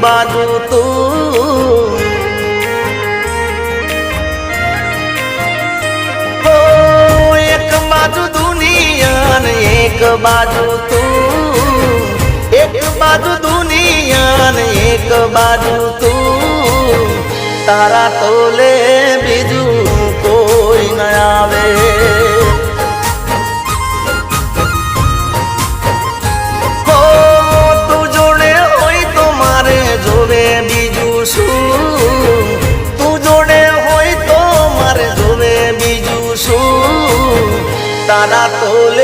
બાજુ તું, એક બાજુ દુનિયા ને એક બાજુ તું, એક બાજુ દુનિયા ને એક બાજુ તું, તારા તોલે બીજું કોઈ ન આવે. તું જોડે હોય તો મારે જોવે બીજું શું, તું જોડે હોય તો મારે જોવે બીજું શું, તારા તોલે